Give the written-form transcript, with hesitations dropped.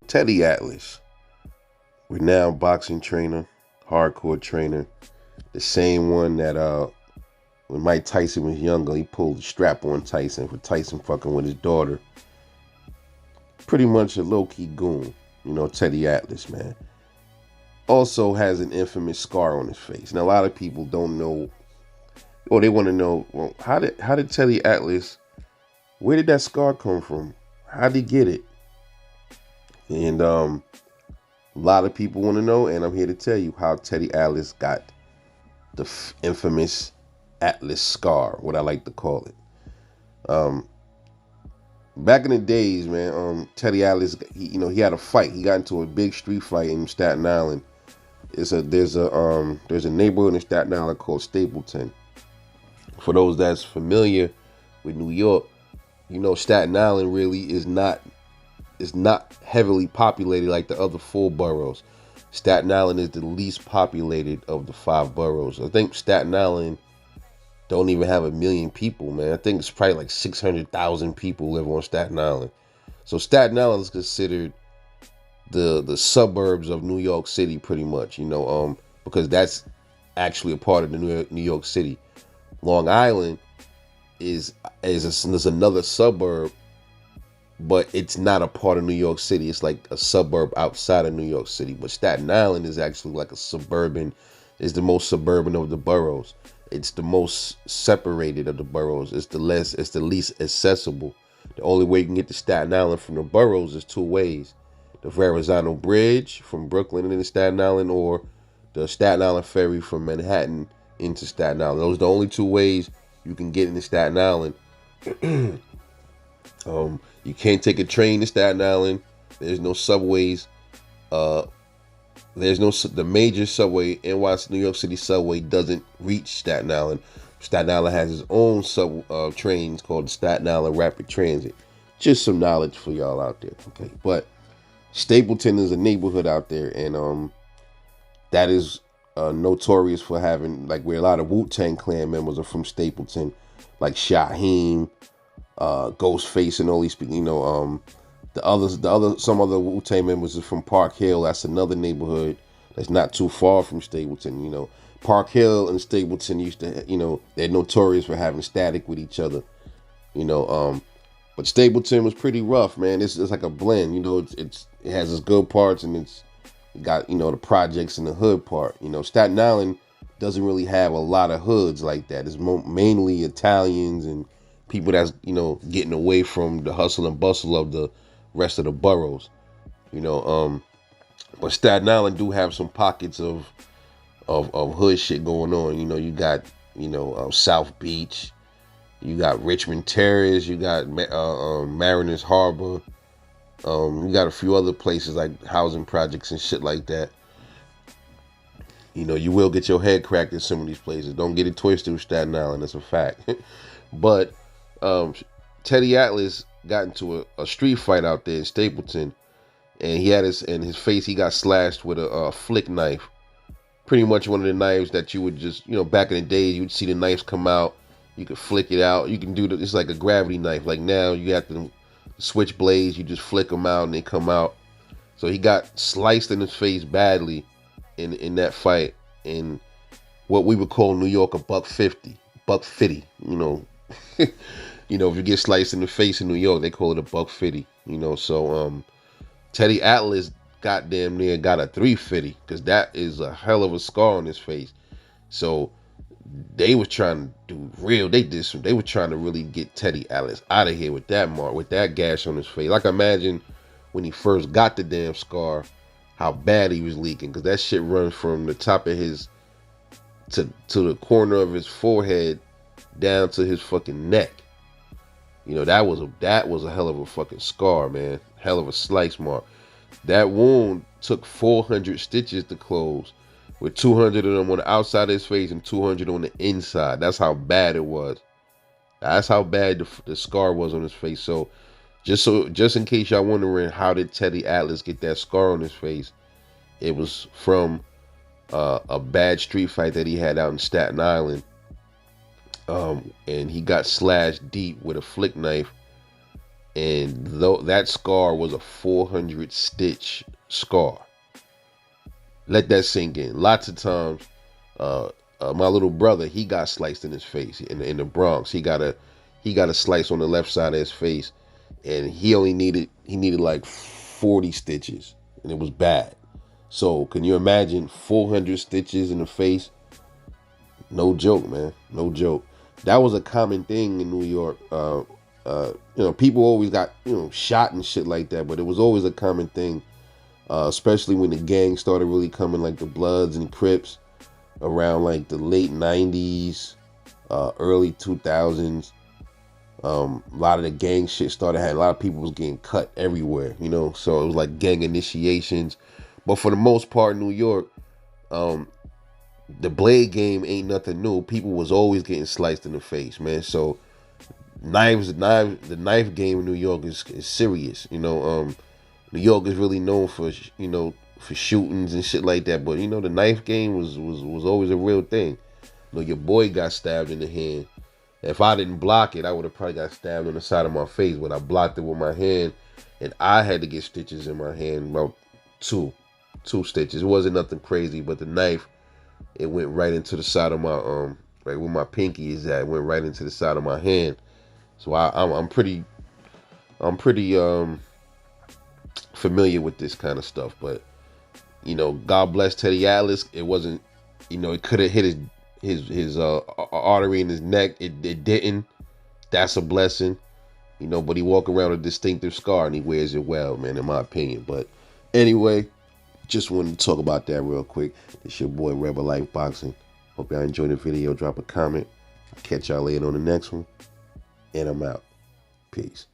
Teddy Atlas, renowned boxing trainer, hardcore trainer, the same one that when Mike Tyson was younger, he pulled the strap on Tyson for Tyson fucking with his daughter. Pretty much a low key goon, Teddy Atlas, man. Also has an infamous scar on his face. Now a lot of people don't know, or they want to know, well, how did Teddy Atlas, where did that scar come from? How did he get it? And a lot of people want to know, and I'm here to tell you how Teddy Atlas got the infamous Atlas scar, what I like to call it. Um, Back in the days, man, Teddy Atlas, he had a fight. He got into a big street fight in Staten Island. There's a neighborhood in Staten Island called Stapleton. For those that's familiar with New York, Staten Island really is not heavily populated like the other four boroughs. Staten Island is the least populated of the five boroughs. I think Staten Island don't even have 1 million people, man. I think it's probably like 600,000 people live on Staten Island. So Staten Island is considered the suburbs of New York City, pretty much. Because that's actually a part of the New York City. Long Island is another suburb, but it's not a part of New York City. It's like a suburb outside of New York City. But Staten Island is actually like is the most suburban of the boroughs. It's the most separated of the boroughs. It's the least accessible. The only way you can get to Staten Island from the boroughs is two ways: the Verrazano Bridge from Brooklyn into Staten Island, or the Staten Island Ferry from Manhattan into Staten Island. Those are the only two ways you can get into Staten Island. You can't take a train to Staten Island. There's no subways. The major subway, New York City subway, doesn't reach Staten Island. Staten Island has its own trains called Staten Island Rapid Transit. Just some knowledge for y'all out there, okay? But Stapleton is a neighborhood out there, and that is notorious for having, like, where a lot of Wu-Tang Clan members are from Stapleton, like Shaheem, Ghostface, and all these people. Some other Wu-Tang members are from Park Hill. That's another neighborhood that's not too far from Stapleton. Park Hill and Stapleton used to, they're notorious for having static with each other. But Stapleton was pretty rough, man. It's like a blend. It has its good parts, and it's got the projects and the hood part. Staten Island doesn't really have a lot of hoods like that. It's mainly Italians and people that's getting away from the hustle and bustle of the rest of the boroughs. But Staten Island do have some pockets of hood shit going on. You got South Beach, you got Richmond Terrace, you got Mariners Harbor. You got a few other places like housing projects and shit like that. You will get your head cracked in some of these places. Don't get it twisted with Staten Island. That's a fact. But Teddy Atlas got into a street fight out there in Stapleton, and he had his face. He got slashed with a flick knife. Pretty much one of the knives that you would just, back in the days, you would see the knives come out. You could flick it out. You can do it's like a gravity knife. Like now, you have to switch blades. You just flick them out and they come out. So he got sliced in his face badly in that fight, in what we would call New York a $1.50. $1.50. If you get sliced in the face in New York, they call it a $1.50. So Teddy Atlas goddamn near got a $3.50, because that is a hell of a scar on his face. So they was trying to do real. They were trying to really get Teddy Atlas out of here with that mark, with that gash on his face. Like, imagine when he first got the damn scar, how bad he was leaking, because that shit runs from the top of his to the corner of his forehead down to his fucking neck. That was a hell of a fucking scar, man. Hell of a slice mark. That wound took 400 stitches to close, with 200 of them on the outside of his face and 200 on the inside. That's how bad it was. That's how bad the scar was on his face. So just in case y'all wondering, how did Teddy Atlas get that scar on his face? It was from a bad street fight that he had out in Staten Island. And he got slashed deep with a flick knife, and though that scar was a 400 stitch scar. Let that sink in. Lots of times, uh, my little brother, he got sliced in his face in the Bronx. He got a slice on the left side of his face, and he needed like 40 stitches, and it was bad. So can you imagine 400 stitches in the face? No joke, man. No joke. That was a common thing in New York. People always got shot and shit like that, but it was always a common thing, especially when the gang started really coming, like the Bloods and Crips, around like the late '90s, early 2000s. A lot of the gang shit started having a lot of people was getting cut everywhere. So it was like gang initiations. But for the most part, New York, um, the blade game ain't nothing new. People was always getting sliced in the face, man. So the knife game in New York is serious. New York is really known for shootings and shit like that. But the knife game was always a real thing. Your boy got stabbed in the hand. If I didn't block it, I would have probably got stabbed on the side of my face. But I blocked it with my hand, and I had to get stitches in my hand, about two stitches. It wasn't nothing crazy, but the knife, it went right into the side of my right where my pinky is at. It went right into the side of my hand. So I'm pretty familiar with this kind of stuff. But God bless Teddy Atlas. It wasn't, it could have hit his artery in his neck. It didn't. That's a blessing. But he walk around with a distinctive scar and he wears it well, man, in my opinion. But anyway, just wanted to talk about that real quick. It's your boy Rebel Life Boxing. Hope y'all enjoyed the video. Drop a comment. I'll catch y'all later on the next one. And I'm out. Peace.